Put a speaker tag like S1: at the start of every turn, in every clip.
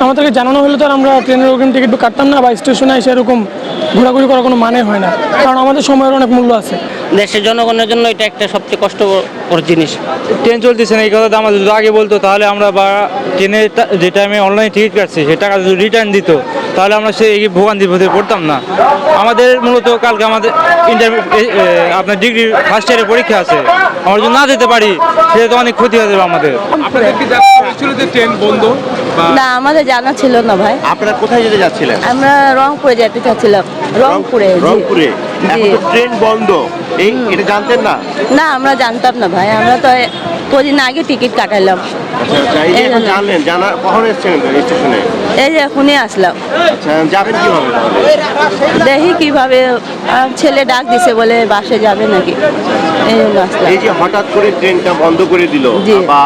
S1: আমাদেরকে জানানো হলে তো আর আমরা ট্রেনের অগ্রিম টিকিট কাটতাম না বা স্টেশনে এসে এরকম ঘোরাঘুরি করার কোনো মানে হয় না, কারণ আমাদের সময়ের অনেক মূল্য আছে।
S2: দেশের জনগণের জন্য এটা একটা সবচেয়ে কষ্টকর জিনিস।
S3: ট্রেন চলতেছে না এই কথাটা আমাদের যদি আগে বলতো, তাহলে আমরা বা ট্রেনের যে টাইমে অনলাইনে টিকিট কাটছি সে টাকা যদি রিটার্ন দিত, তাহলে আমরা সেই ভোগান্তির মধ্যে পড়তাম না। আমাদের মূলত কালকে আমাদের আপনার ডিগ্রি ফার্স্ট ইয়ারের পরীক্ষা আছে, আমরা যদি না যেতে পারি সেটা তো অনেক ক্ষতি হয়ে যাবে আমাদের।
S4: আপনাদের কি জানা হয়েছিল যে ট্রেন বন্ধ?
S5: না, আমাদের জানা ছিল না ভাই।
S6: আপনারা কোথায় যেতে যাচ্ছিলেন?
S5: আমরা রংপুরে যেতে চাচ্ছিলাম। রংপুরে, জি।
S6: রংপুরে এখন তো ট্রেন বন্ধ, এটা জানতেন না?
S5: না, আমরা জানতাম না ভাই, আমরা তো কদিন আগে টিকিট কাটাইলাম।
S6: আচ্ছা, এই যে এখন জানলেন, জানা কখন এসেছেন স্টেশনে?
S5: এই যে এখনই আসলাম।
S6: আচ্ছা, যাবেন কিভাবে তাহলে?
S5: দেখি কিভাবে, ছেলে ডাক দিছে বলে বাসে যাবে নাকি, এই জন্য আসলাম।
S6: এই যে হঠাৎ করে ট্রেনটা বন্ধ করে দিল,
S5: জি।
S6: বা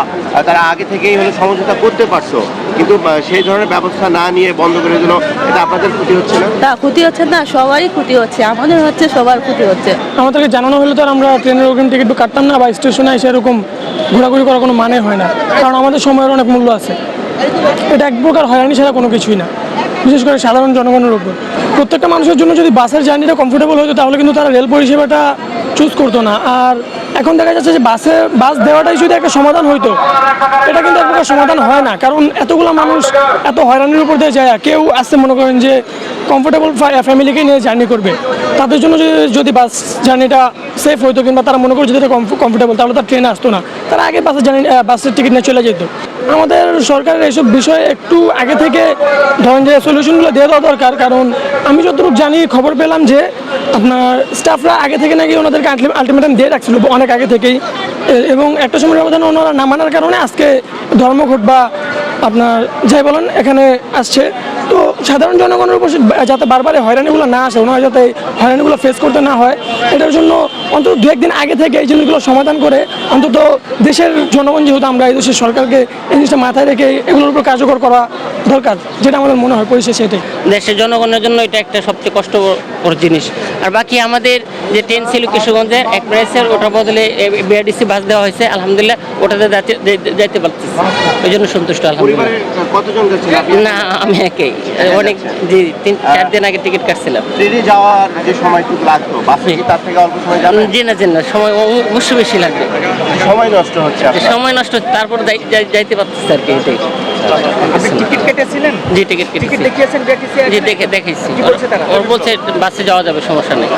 S6: তারা আগে থেকেই হলো সমঝোতা করতে পারছো, কিন্তু সেই ধরনের ব্যবস্থা না নিয়ে বন্ধ করে দিল, এটা আপনাদের ক্ষতি হচ্ছে না?
S5: তা ক্ষতি হচ্ছে না, সবারই ক্ষতি হচ্ছে, আমাদের হচ্ছে, সবার ক্ষতি হচ্ছে।
S1: আমাদেরকে জানানো হলে তো আর আমরা ট্রেনের অগ্রিম টিকিট কাটতাম না বা স্টেশনে এসে এরকম ঘোরাঘুরি করার কোনো মানে হয় না, কারণ আমাদের সময়ের অনেক মূল্য আছে। এটা এক প্রকার হয়রানি ছাড়া কোনো কিছুই না, বিশেষ করে সাধারণ জনগণের উপর। প্রত্যেকটা মানুষের জন্য যদি বাসের জার্নিটা কমফোর্টেবল হতো, তাহলে কিন্তু তারা রেল পরিষেবাটা চুজ করতো না। আর এখন দেখা যাচ্ছে যে বাস দেওয়াটাই যদি একটা সমাধান হইতো, এটা কিন্তু এক প্রকার সমাধান হয় না, কারণ এতগুলো মানুষ এত হয়রানির উপর দিয়ে যায়। কেউ আসতে মনে করেন যে কমফোর্টেবল ফ্যামিলিকে নিয়ে জার্নি করবে, তাদের জন্য যদি বাস জার্নিটা সেফ হইতো, কিংবা তারা মনে করে যদি কমফোর্টেবল, তাহলে তার ট্রেনে আসতো না, তারা আগে বাসের টিকিট নিয়ে চলে যেত। আমাদের সরকারের এইসব বিষয়ে একটু আগে থেকে ধরেন যে সলিউশনগুলো দিয়ে দেওয়া দরকার, কারণ আমি যতটুকু জানি, খবর পেলাম যে আপনার স্টাফরা আগে থেকে নাকি ওনাদেরকে আলটিমেটাম দিয়ে রাখছিল অনেক আগে থেকেই, এবং একটা সময় ব্যবধানে ওনারা না মানার কারণে আজকে ধর্মঘট বা আপনার যাই বলেন এখানে আসছে। তো সাধারণ জনগণের উপর যাতে বারবার হয়রানিগুলো না আসে, ওনারা যাতে হয়রানিগুলো ফেস করতে না হয়, এটার জন্য অন্তত দু একদিন আগে থেকে এই জিনিসগুলো সমাধান করে, অন্তত দেশের জনগণ যেহেতু আমরা, এই দেশের সরকারকে এই জিনিসটা মাথায় রেখে এগুলোর উপর কার্যকর করা দরকার, যেটা আমাদের মনে হয় পরিশেষে এটাই।
S2: দেশের জনগণের জন্য এটা একটা সবচেয়ে কষ্টকর জিনিস। আর বাকি আমাদের যে ট্রেন ছিল কিশোরগঞ্জের এক্সপ্রেসের, ওটার বদলে বিআরটিসি বাস দেওয়া হয়েছে, আলহামদুলিল্লাহ ওটাতে যাইতে পারতেছি, ওই জন্য সন্তুষ্ট আলহামদুলিল্লাহ।
S6: কতজন যাচ্ছেন?
S2: না, আমি একাই, অনেক 3-4 দিন আগে টিকিট কাটছিলাম।
S6: ট্রেনে যাওয়ার যে সময়টুকু লাগতো, বাসে কি তার থেকে অল্প সময় যাবে?
S2: জি না, সময় অবশ্যই বেশি লাগবে,
S6: সময় নষ্ট হচ্ছে আপনার।
S2: সময় নষ্ট, তারপর যাইতে পারতেছি আর কি, এটাই।
S4: আপনি টিকিট কেটেছিলেন?
S2: জি, টিকিট
S4: দেখিয়েছেন বিআরটিসি?
S2: জি, দেখেছি।
S4: কি বলছে তারা?
S2: ওর বলছে বাসে যাওয়া যাবে, সমস্যা নেই।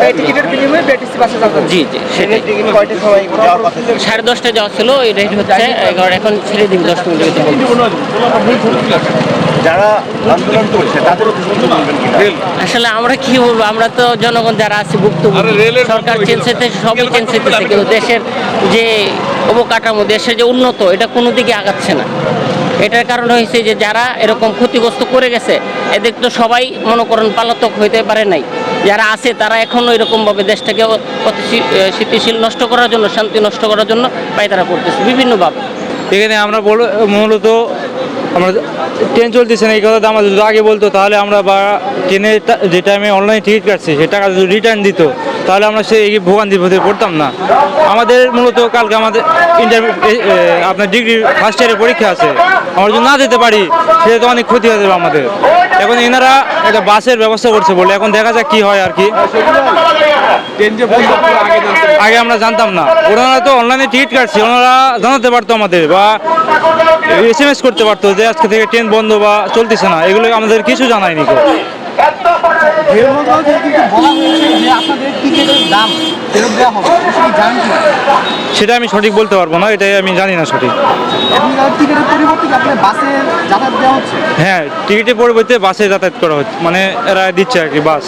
S4: এই টিকিটের বিনিময়ে বিআরটিসি বাসে যাবেন?
S2: জি, সেটাই।
S6: টিকিট কয়টার সময় যাওয়ার কথা ছিল?
S2: 10:30 যাওয়া ছিল, এই রেট হচ্ছে 11, এখন ছেড়ে দিবি 10 মিনিট।
S6: যারা আন্দোলন করছে তাদের উদ্দেশ্যে বলবেন কিনা?
S2: আসলে আমরা কি বলবো, আমরা তো জনগণ যারা আছে ভুক্তভোগী, সরকার চেঞ্জ হইতে সবই চেঞ্জ হইতেছে, কিন্তু দেশের যে অবকাঠামো, দেশের যে উন্নত, এটা কোনো দিকে আগাচ্ছে না। এটার কারণ হয়েছে যে যারা এরকম ক্ষতিগ্রস্ত করে গেছে, এদের তো সবাই মনে করেন পলাতক হইতে পারে নাই, যারা আছে তারা এখনও এরকমভাবে দেশটাকে স্থিতিশীল নষ্ট করার জন্য, শান্তি নষ্ট করার জন্য পায়তারা করতেছে বিভিন্নভাবে।
S3: এখানে আমরা মূলত আমরা ট্রেন চলতেছে না এই কথাটা আমাদের যদি আগে বলতো, তাহলে আমরা বা ট্রেনের যে টাইমে অনলাইনে টিকিট কাটছি সে টাকা যদি রিটার্ন দিত, তাহলে আমরা সেই ভোগান্তির মধ্যে পড়তাম না। আমাদের মূলত কালকে আমাদের আপনার ডিগ্রি ফার্স্ট ইয়ারের পরীক্ষা আছে, আমরা যদি না যেতে পারি সেটা তো অনেক ক্ষতি হয়ে যাবে আমাদের। এখন এনারা একটা বাসের ব্যবস্থা করছে বলে, এখন দেখা যাক কি হয় আর কি।
S4: ট্রেন যে বন্ধ
S3: আগে আমরা জানতাম না, ওনারা তো অনলাইনে টিকিট কাটছে, ওনারা জানাতে পারতো আমাদের, বা SMS করতে পারতো যে আজকে থেকে ট্রেন বন্ধ বা চলতেছে না, এগুলো আমাদের কিছু জানায়নি কেউ।
S4: রেল মন্ত্রণালয় থেকে কিন্তু বলা হয়েছে যে আপনাদের টিকিটের দাম ফেরত দেওয়া হবে, সেটা জানেন কি?
S3: সেটা আমি সঠিক বলতে পারবো না, এটাই আমি জানি না সঠিক।
S4: এখন টিকিটের পরিবর্তে কি আপনার বাসে যাতায়াত দেওয়া হচ্ছে?
S3: হ্যাঁ, টিকিটের পরিবর্তে বাসে যাতায়াত করা হচ্ছে, মানে এরা দিচ্ছে আর কি বাস।